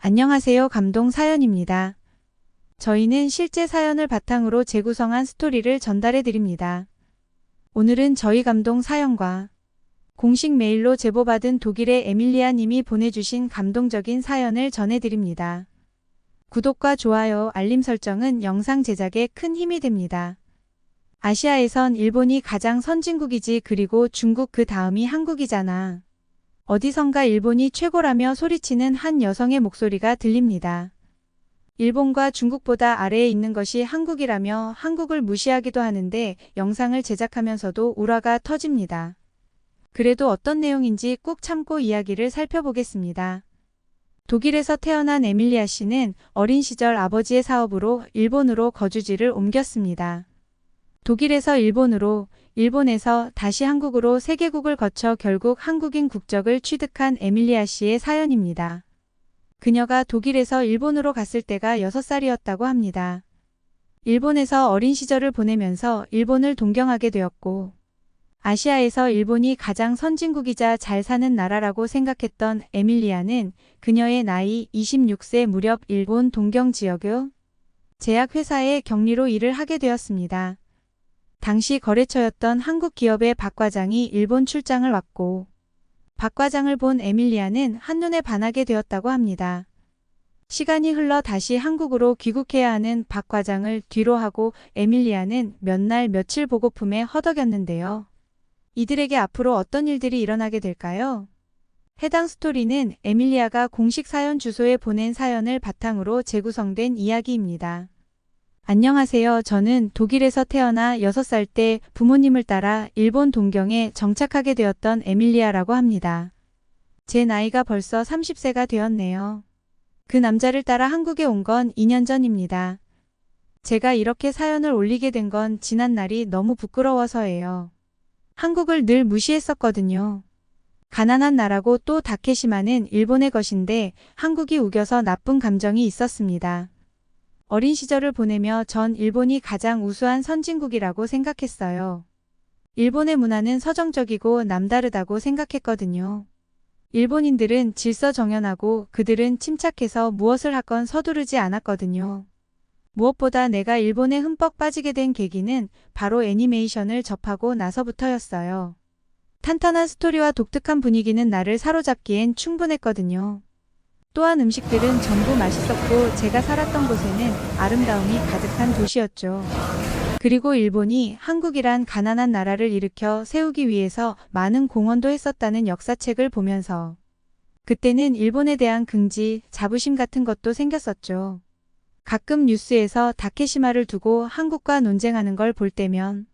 안녕하세요. 감동 사연입니다. 저희는 실제 사연을 바탕으로 재구성한 스토리를 전달해 드립니다. 오늘은 저희 감동 사연과 공식 메일로 제보받은 독일의 에밀리아 님이 보내주신 감동적인 사연을 전해 드립니다. 구독과 좋아요, 알림 설정은 영상 제작에 큰 힘이 됩니다. 아시아에선 일본이 가장 선진국이지, 그리고 중국 그 다음이 한국이잖아. 어디선가 일본이 최고라며 소리치는 한 여성의 목소리가 들립니다. 일본과 중국보다 아래에 있는 것이 한국이라며 한국을 무시하기도 하는데 영상을 제작하면서도 울화가 터집니다. 그래도 어떤 내용인지 꾹 참고 이야기를 살펴보겠습니다. 독일에서 태어난 에밀리아 씨는 어린 시절 아버지의 사업으로 일본으로 거주지를 옮겼습니다. 독일에서 일본으로, 일본에서 다시 한국으로 3개국을 거쳐 결국 한국인 국적을 취득한 에밀리아 씨의 사연입니다. 그녀가 독일에서 일본으로 갔을 때가 6살이었다고 합니다. 일본에서 어린 시절을 보내면서 일본을 동경하게 되었고, 아시아에서 일본이 가장 선진국이자 잘 사는 나라라고 생각했던 에밀리아는 그녀의 나이 26세 무렵 일본 동경 지역의 제약회사의 경리로 일을 하게 되었습니다. 당시 거래처였던 한국 기업의 박 과장이 일본 출장을 왔고, 박 과장을 본 에밀리아는 한눈에 반하게 되었다고 합니다. 시간이 흘러 다시 한국으로 귀국해야 하는 박 과장을 뒤로 하고 에밀리아는 몇 날 며칠 보고품에 허덕였는데요. 이들에게 앞으로 어떤 일들이 일어나게 될까요? 해당 스토리는 에밀리아가 공식 사연 주소에 보낸 사연을 바탕으로 재구성된 이야기입니다. 안녕하세요. 저는 독일에서 태어나 6살 때 부모님을 따라 일본 동경에 정착하게 되었던 에밀리아라고 합니다. 제 나이가 벌써 30세가 되었네요. 그 남자를 따라 한국에 온 건 2년 전입니다. 제가 이렇게 사연을 올리게 된 건 지난 날이 너무 부끄러워서예요. 한국을 늘 무시했었거든요. 가난한 나라고 또 다케시마는 일본의 것인데 한국이 우겨서 나쁜 감정이 있었습니다. 어린 시절을 보내며 전 일본이 가장 우수한 선진국이라고 생각했어요. 일본의 문화는 서정적이고 남다르다고 생각했거든요. 일본인들은 질서정연하고 그들은 침착해서 무엇을 하건 서두르지 않았거든요. 무엇보다 내가 일본에 흠뻑 빠지게 된 계기는 바로 애니메이션을 접하고 나서부터였어요. 탄탄한 스토리와 독특한 분위기는 나를 사로잡기엔 충분했거든요. 또한 음식들은 전부 맛있었고 제가 살았던 곳에는 아름다움이 가득한 도시였죠. 그리고 일본이 한국이란 가난한 나라를 일으켜 세우기 위해서 많은 공헌도 했었다는 역사책을 보면서 그때는 일본에 대한 긍지, 자부심 같은 것도 생겼었죠. 가끔 뉴스에서 다케시마를 두고 한국과 논쟁하는 걸 볼 때면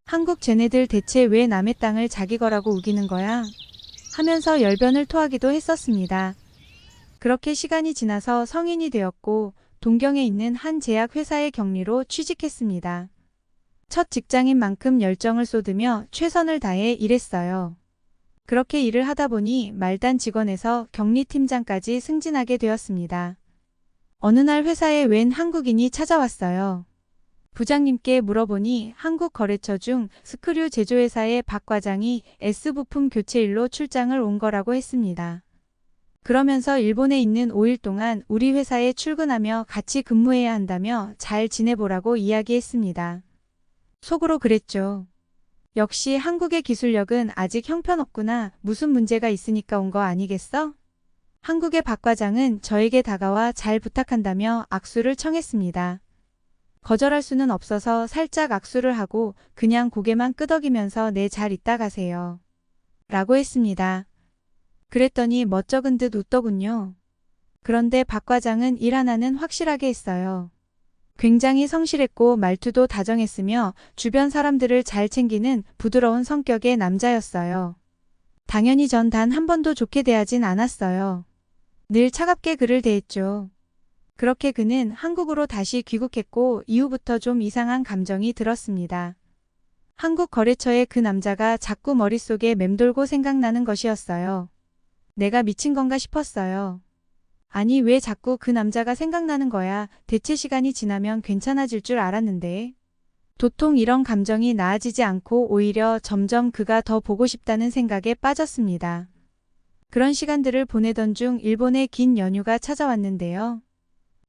한국 쟤네들 대체 왜 남의 땅을 자기 거라고 우기는 거야? 하면서 열변을 토하기도 했었습니다. 그렇게 시간이 지나서 성인이 되었고 동경에 있는 한 제약회사의 경리로 취직했습니다. 첫 직장인 만큼 열정을 쏟으며 최선을 다해 일했어요. 그렇게 일을 하다 보니 말단 직원에서 경리팀장까지 승진하게 되었습니다. 어느 날 회사에 웬 한국인이 찾아왔어요. 부장님께 물어보니 한국 거래처 중 스크류 제조회사의 박 과장이 S부품 교체일로 출장을 온 거라고 했습니다. 그러면서 일본에 있는 5일 동안 우리 회사에 출근하며 같이 근무해야 한다며 잘 지내보라고 이야기했습니다. 속으로 그랬죠. 역시 한국의 기술력은 아직 형편없구나. 무슨 문제가 있으니까 온 거 아니겠어? 한국의 박 과장은 저에게 다가와 잘 부탁한다며 악수를 청했습니다. 거절할 수는 없어서 살짝 악수를 하고 그냥 고개만 끄덕이면서 네, 잘 있다 가세요. 라고 했습니다. 그랬더니 멋쩍은 듯 웃더군요. 그런데 박 과장은 일 하나는 확실하게 했어요. 굉장히 성실했고 말투도 다정했으며 주변 사람들을 잘 챙기는 부드러운 성격의 남자였어요. 당연히 전 단 한 번도 좋게 대하진 않았어요. 늘 차갑게 그를 대했죠. 그렇게 그는 한국으로 다시 귀국했고 이후부터 좀 이상한 감정이 들었습니다. 한국 거래처의 그 남자가 자꾸 머릿속에 맴돌고 생각나는 것이었어요. 내가 미친 건가 싶었어요. 아니, 왜 자꾸 그 남자가 생각나는 거야. 대체 시간이 지나면 괜찮아질 줄 알았는데. 도통 이런 감정이 나아지지 않고 오히려 점점 그가 더 보고 싶다는 생각에 빠졌습니다. 그런 시간들을 보내던 중 일본의 긴 연휴가 찾아왔는데요.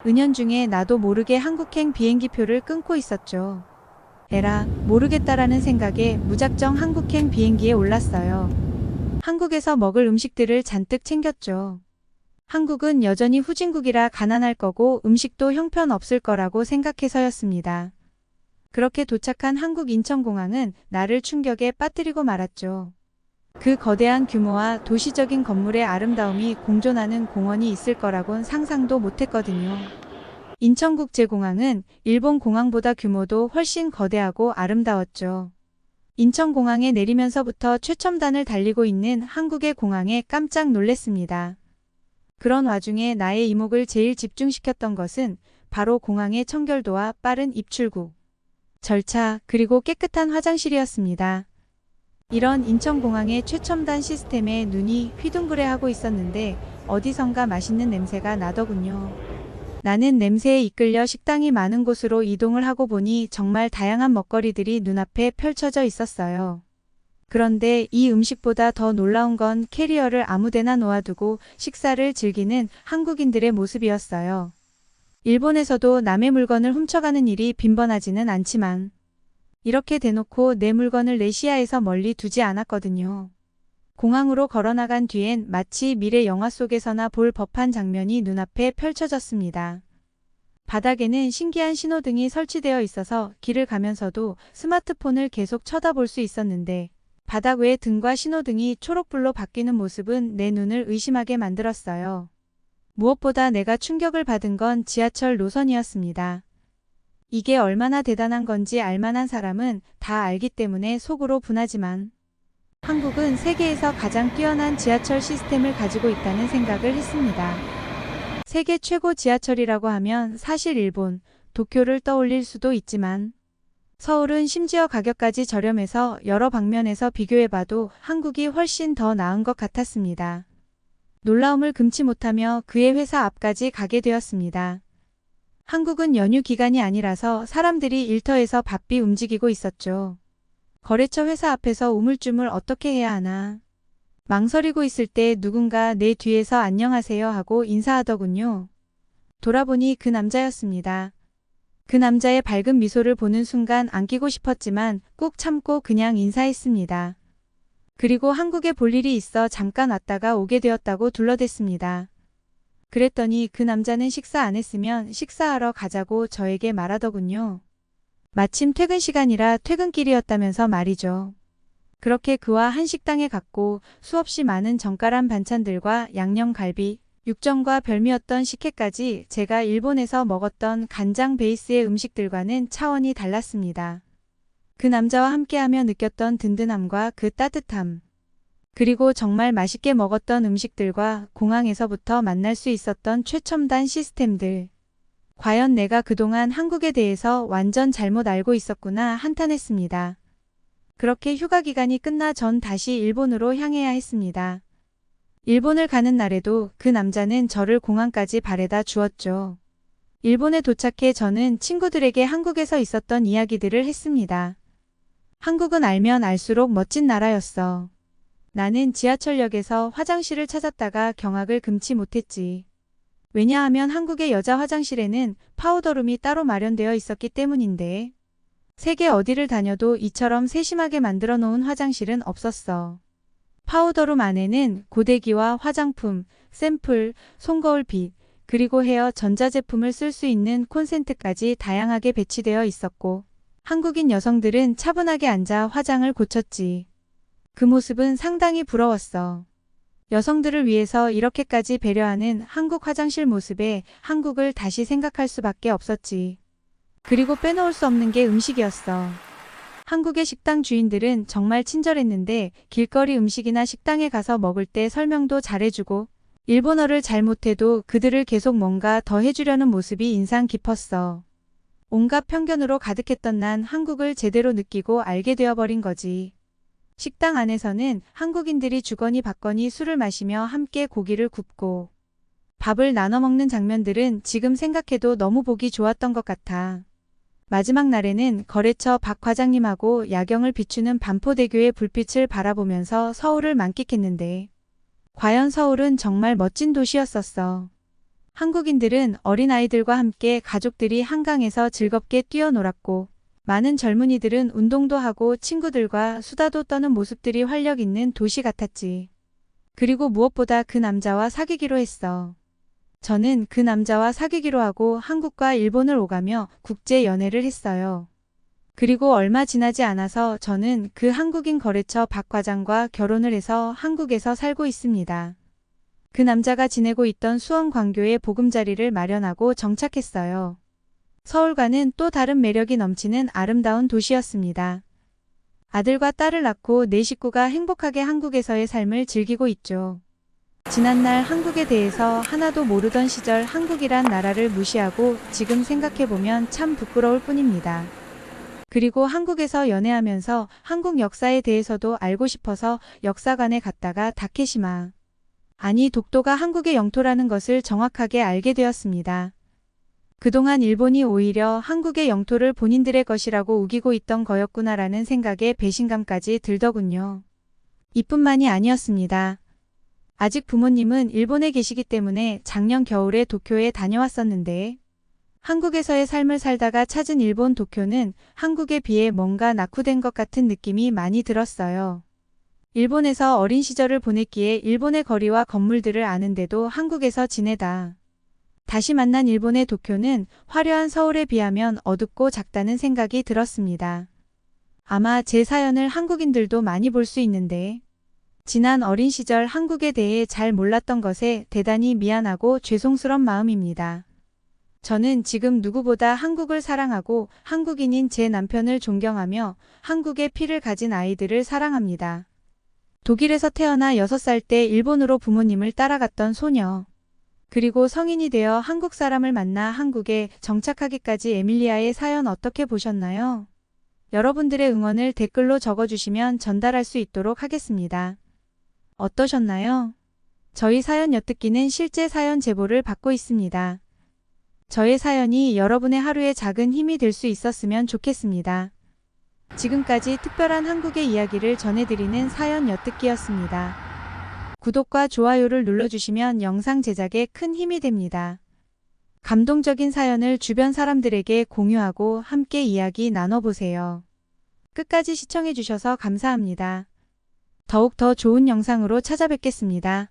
은연중에 나도 모르게 한국행 비행기표를 끊고 있었죠. 에라, 모르겠다라는 생각에 무작정 한국행 비행기에 올랐어요. 한국에서 먹을 음식들을 잔뜩 챙겼죠. 한국은 여전히 후진국이라 가난할 거고 음식도 형편없을 거라고 생각해서였습니다. 그렇게 도착한 한국 인천공항은 나를 충격에 빠뜨리고 말았죠. 그 거대한 규모와 도시적인 건물의 아름다움이 공존하는 공원이 있을 거라곤 상상도 못했거든요. 인천국제공항은 일본 공항보다 규모도 훨씬 거대하고 아름다웠죠. 인천공항에 내리면서부터 최첨단을 달리고 있는 한국의 공항에 깜짝 놀랐습니다. 그런 와중에 나의 이목을 제일 집중시켰던 것은 바로 공항의 청결도와 빠른 입출국, 절차, 그리고 깨끗한 화장실이었습니다. 이런 인천공항의 최첨단 시스템에 눈이 휘둥그레하고 있었는데 어디선가 맛있는 냄새가 나더군요. 나는 냄새에 이끌려 식당이 많은 곳으로 이동을 하고 보니 정말 다양한 먹거리들이 눈앞에 펼쳐져 있었어요. 그런데 이 음식보다 더 놀라운 건 캐리어를 아무데나 놓아두고 식사를 즐기는 한국인들의 모습이었어요. 일본에서도 남의 물건을 훔쳐가는 일이 빈번하지는 않지만 이렇게 대놓고 내 물건을 내 시야에서 멀리 두지 않았거든요. 공항으로 걸어나간 뒤엔 마치 미래 영화 속에서나 볼 법한 장면이 눈앞에 펼쳐졌습니다. 바닥에는 신기한 신호등이 설치되어 있어서 길을 가면서도 스마트폰을 계속 쳐다볼 수 있었는데 바닥 외의 등과 신호등이 초록불로 바뀌는 모습은 내 눈을 의심하게 만들었어요. 무엇보다 내가 충격을 받은 건 지하철 노선이었습니다. 이게 얼마나 대단한 건지 알만한 사람은 다 알기 때문에 속으로 분하지만 한국은 세계에서 가장 뛰어난 지하철 시스템을 가지고 있다는 생각을 했습니다. 세계 최고 지하철이라고 하면 사실 일본, 도쿄를 떠올릴 수도 있지만 서울은 심지어 가격까지 저렴해서 여러 방면에서 비교해봐도 한국이 훨씬 더 나은 것 같았습니다. 놀라움을 금치 못하며 그의 회사 앞까지 가게 되었습니다. 한국은 연휴 기간이 아니라서 사람들이 일터에서 바삐 움직이고 있었죠. 거래처 회사 앞에서 우물쭈물 어떻게 해야 하나. 망설이고 있을 때 누군가 내 뒤에서 안녕하세요 하고 인사하더군요. 돌아보니 그 남자였습니다. 그 남자의 밝은 미소를 보는 순간 안기고 싶었지만 꾹 참고 그냥 인사했습니다. 그리고 한국에 볼 일이 있어 잠깐 왔다가 오게 되었다고 둘러댔습니다. 그랬더니 그 남자는 식사 안 했으면 식사하러 가자고 저에게 말하더군요. 마침 퇴근 시간이라 퇴근길이었다면서 말이죠. 그렇게 그와 한 식당에 갔고 수없이 많은 정갈한 반찬들과 양념갈비, 육전과 별미였던 식혜까지 제가 일본에서 먹었던 간장 베이스의 음식들과는 차원이 달랐습니다. 그 남자와 함께하며 느꼈던 든든함과 그 따뜻함, 그리고 정말 맛있게 먹었던 음식들과 공항에서부터 만날 수 있었던 최첨단 시스템들. 과연 내가 그동안 한국에 대해서 완전 잘못 알고 있었구나 한탄했습니다. 그렇게 휴가 기간이 끝나 전 다시 일본으로 향해야 했습니다. 일본을 가는 날에도 그 남자는 저를 공항까지 바래다 주었죠. 일본에 도착해 저는 친구들에게 한국에서 있었던 이야기들을 했습니다. 한국은 알면 알수록 멋진 나라였어. 나는 지하철역에서 화장실을 찾았다가 경악을 금치 못했지. 왜냐하면 한국의 여자 화장실에는 파우더룸이 따로 마련되어 있었기 때문인데 세계 어디를 다녀도 이처럼 세심하게 만들어 놓은 화장실은 없었어. 파우더룸 안에는 고데기와 화장품, 샘플, 손거울빛, 그리고 헤어 전자제품을 쓸 수 있는 콘센트까지 다양하게 배치되어 있었고 한국인 여성들은 차분하게 앉아 화장을 고쳤지. 그 모습은 상당히 부러웠어. 여성들을 위해서 이렇게까지 배려하는 한국 화장실 모습에 한국을 다시 생각할 수밖에 없었지. 그리고 빼놓을 수 없는 게 음식이었어. 한국의 식당 주인들은 정말 친절했는데 길거리 음식이나 식당에 가서 먹을 때 설명도 잘해주고 일본어를 잘 못해도 그들을 계속 뭔가 더 해주려는 모습이 인상 깊었어. 온갖 편견으로 가득했던 난 한국을 제대로 느끼고 알게 되어버린 거지. 식당 안에서는 한국인들이 주거니 받거니 술을 마시며 함께 고기를 굽고 밥을 나눠 먹는 장면들은 지금 생각해도 너무 보기 좋았던 것 같아. 마지막 날에는 거래처 박 과장님하고 야경을 비추는 반포대교의 불빛을 바라보면서 서울을 만끽했는데 과연 서울은 정말 멋진 도시였었어. 한국인들은 어린아이들과 함께 가족들이 한강에서 즐겁게 뛰어놀았고, 많은 젊은이들은 운동도 하고 친구들과 수다도 떠는 모습들이 활력 있는 도시 같았지. 그리고 무엇보다 그 남자와 사귀기로 했어. 저는 그 남자와 사귀기로 하고 한국과 일본을 오가며 국제 연애를 했어요. 그리고 얼마 지나지 않아서 저는 그 한국인 거래처 박 과장과 결혼을 해서 한국에서 살고 있습니다. 그 남자가 지내고 있던 수원 광교에 보금자리를 마련하고 정착했어요. 서울과는 또 다른 매력이 넘치는 아름다운 도시였습니다. 아들과 딸을 낳고 네 식구가 행복하게 한국에서의 삶을 즐기고 있죠. 지난날 한국에 대해서 하나도 모르던 시절 한국이란 나라를 무시하고 지금 생각해보면 참 부끄러울 뿐입니다. 그리고 한국에서 연애하면서 한국 역사에 대해서도 알고 싶어서 역사관에 갔다가 다케시마, 아니 독도가 한국의 영토라는 것을 정확하게 알게 되었습니다. 그동안 일본이 오히려 한국의 영토를 본인들의 것이라고 우기고 있던 거였구나라는 생각에 배신감까지 들더군요. 이뿐만이 아니었습니다. 아직 부모님은 일본에 계시기 때문에 작년 겨울에 도쿄에 다녀왔었는데 한국에서의 삶을 살다가 찾은 일본 도쿄는 한국에 비해 뭔가 낙후된 것 같은 느낌이 많이 들었어요. 일본에서 어린 시절을 보냈기에 일본의 거리와 건물들을 아는데도 한국에서 지내다 다시 만난 일본의 도쿄는 화려한 서울에 비하면 어둡고 작다는 생각이 들었습니다. 아마 제 사연을 한국인들도 많이 볼 수 있는데 지난 어린 시절 한국에 대해 잘 몰랐던 것에 대단히 미안하고 죄송스런 마음입니다. 저는 지금 누구보다 한국을 사랑하고 한국인인 제 남편을 존경하며 한국의 피를 가진 아이들을 사랑합니다. 독일에서 태어나 6살 때 일본으로 부모님을 따라갔던 소녀. 그리고 성인이 되어 한국 사람을 만나 한국에 정착하기까지 에밀리아의 사연 어떻게 보셨나요? 여러분들의 응원을 댓글로 적어주시면 전달할 수 있도록 하겠습니다. 어떠셨나요? 저희 사연 엿듣기는 실제 사연 제보를 받고 있습니다. 저의 사연이 여러분의 하루에 작은 힘이 될 수 있었으면 좋겠습니다. 지금까지 특별한 한국의 이야기를 전해드리는 사연 엿듣기였습니다. 구독과 좋아요를 눌러주시면 영상 제작에 큰 힘이 됩니다. 감동적인 사연을 주변 사람들에게 공유하고 함께 이야기 나눠보세요. 끝까지 시청해주셔서 감사합니다. 더욱 더 좋은 영상으로 찾아뵙겠습니다.